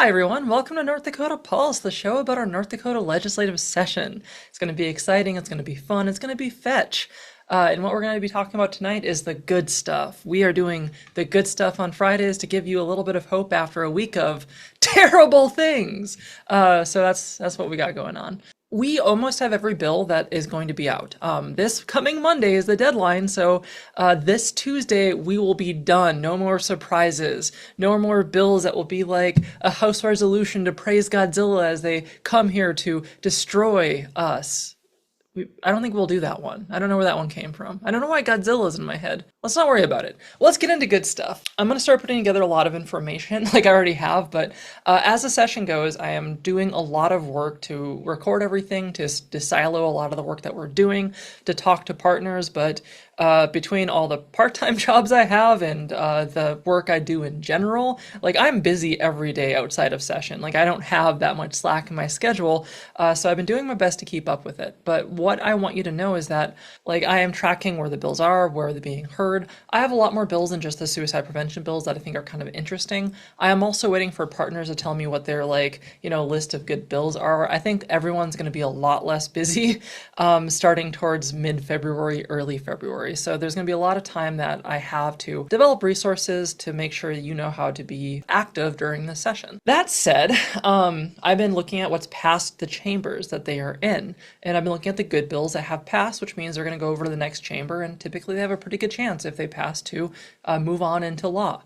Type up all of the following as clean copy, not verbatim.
Hi everyone, welcome to North Dakota Pulse, the show about our North Dakota legislative session. It's going to be exciting, it's going to be fun, it's going to be fetch. And what we're going to be talking about tonight is the good stuff. We are doing the good stuff on Fridays to give you a little bit of hope after a week of terrible things. So that's what we got going on. We almost have every bill that is going to be out. This coming Monday is the deadline, so this Tuesday we will be done. No more surprises. No more bills that will be like a House resolution to praise Godzilla as they come here to destroy us. I don't think we'll do that one. I don't know where that one came from. I don't know why Godzilla's in my head. Let's not worry about it. Let's get into good stuff. I'm going to start putting together a lot of information like I already have, but as the session goes, I am doing a lot of work to record everything, to silo a lot of the work that we're doing, to talk to partners, but between all the part-time jobs I have and the work I do in general, like I'm busy every day outside of session. Like I don't have that much slack in my schedule, so I've been doing my best to keep up with it. But what I want you to know is that like I am tracking where the bills are, where they're being heard. I have a lot more bills than just the suicide prevention bills that I think are kind of interesting. I am also waiting for partners to tell me what their list of good bills are. I think everyone's going to be a lot less busy starting towards mid-February, early February. So there's going to be a lot of time that I have to develop resources to make sure you know how to be active during the session. That said, I've been looking at what's past the chambers that they are in, and I've been looking at the good bills that have passed, which means they're going to go over to the next chamber, and typically they have a pretty good chance if they pass to move on into law,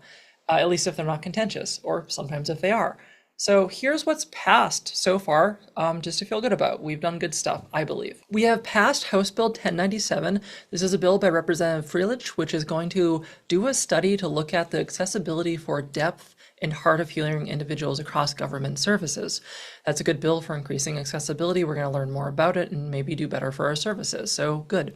at least if they're not contentious, or sometimes if they are. So here's what's passed so far, just to feel good about. We've done good stuff, I believe. We have passed House Bill 1097. This is a bill by Representative Freelich, which is going to do a study to look at the accessibility for deaf and hard of hearing individuals across government services. That's a good bill for increasing accessibility. We're going to learn more about it and maybe do better for our services. So good.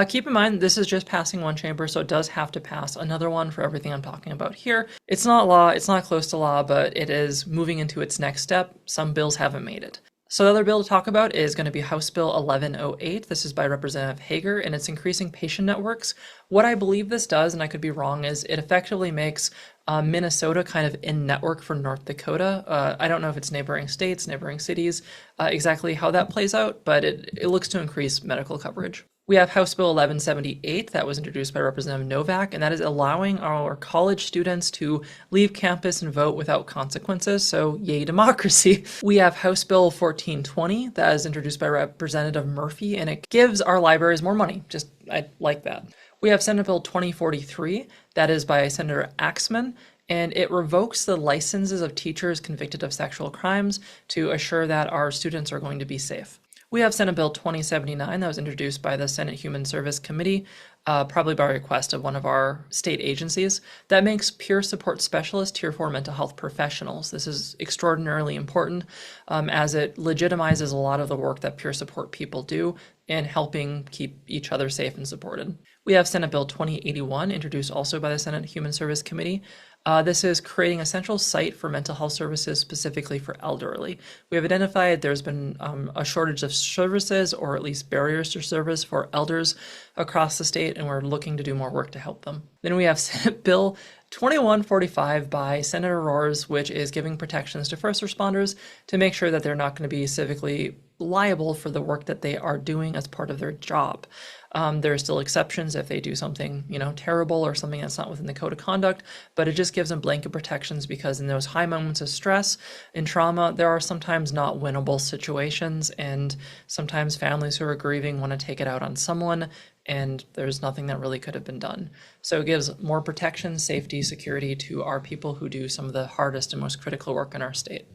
Keep in mind, this is just passing one chamber, so it does have to pass another one for everything I'm talking about here. It's not law, it's not close to law, but it is moving into its next step. Some bills haven't made it. So the other bill to talk about is going to be House Bill 1108. This is by Representative Hager, and it's increasing patient networks. What I believe this does, and I could be wrong, is it effectively makes Minnesota kind of in network for North Dakota. I don't know if it's neighboring states, neighboring cities, exactly how that plays out, but it looks to increase medical coverage. We have House Bill 1178 that was introduced by Representative Novak, and that is allowing our college students to leave campus and vote without consequences, so yay democracy. We have House Bill 1420 that is introduced by Representative Murphy, and it gives our libraries more money. I like that. We have Senate Bill 2043 that is by Senator Axman, and it revokes the licenses of teachers convicted of sexual crimes to assure that our students are going to be safe. We have Senate Bill 2079 that was introduced by the Senate Human Service Committee, probably by request of one of our state agencies, that makes peer support specialists Tier 4 mental health professionals. This is extraordinarily important as it legitimizes a lot of the work that peer support people do in helping keep each other safe and supported. We have Senate Bill 2081, introduced also by the Senate Human Service Committee. This is creating a central site for mental health services specifically for elderly. We have identified there's been a shortage of services, or at least barriers to service for elders across the state, and we're looking to do more work to help them. Then we have Senate Bill 2145 by Senator Roars, which is giving protections to first responders to make sure that they're not going to be civically liable for the work that they are doing as part of their job. There are still exceptions if they do something, terrible or something that's not within the code of conduct, but it just gives them blanket protections because in those high moments of stress and trauma, there are sometimes not winnable situations, and sometimes families who are grieving want to take it out on someone, and there's nothing that really could have been done. So it gives more protection, safety, security to our people who do some of the hardest and most critical work in our state.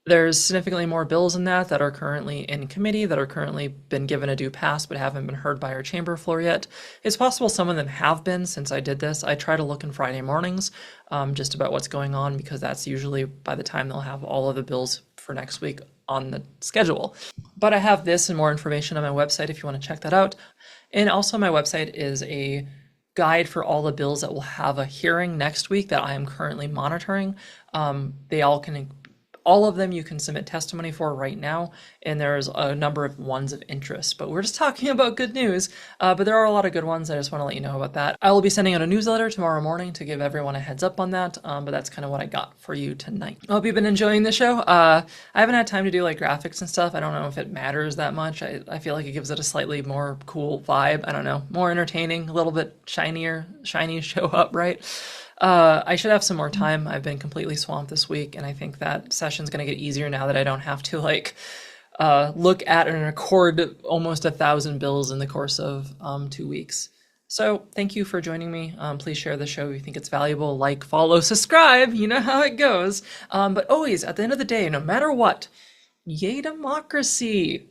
There's significantly more bills in that are currently in committee, that are currently been given a due pass but haven't been heard by our chamber floor yet. It's possible some of them have been since I did this. I try to look in Friday mornings just about what's going on, because that's usually by the time they'll have all of the bills for next week on the schedule. But I have this and more information on my website if you want to check that out. And also my website is a guide for all the bills that will have a hearing next week that I am currently monitoring. They all can all of them you can submit testimony for right now, and there's a number of ones of interest. But we're just talking about good news, but there are a lot of good ones. I just want to let you know about that. I will be sending out a newsletter tomorrow morning to give everyone a heads up on that, but that's kind of what I got for you tonight. I hope you've been enjoying the show. I haven't had time to do like graphics and stuff. I don't know if it matters that much. I feel like it gives it a slightly more cool vibe. I don't know, more entertaining, a little bit shiny show up, right? I should have some more time. I've been completely swamped this week, and I think that session's going to get easier now that I don't have to like look at and record almost 1,000 bills in the course of 2 weeks. So thank you for joining me. Please share the show if you think it's valuable. Like, follow, subscribe. You know how it goes. But always, at the end of the day, no matter what, yay democracy.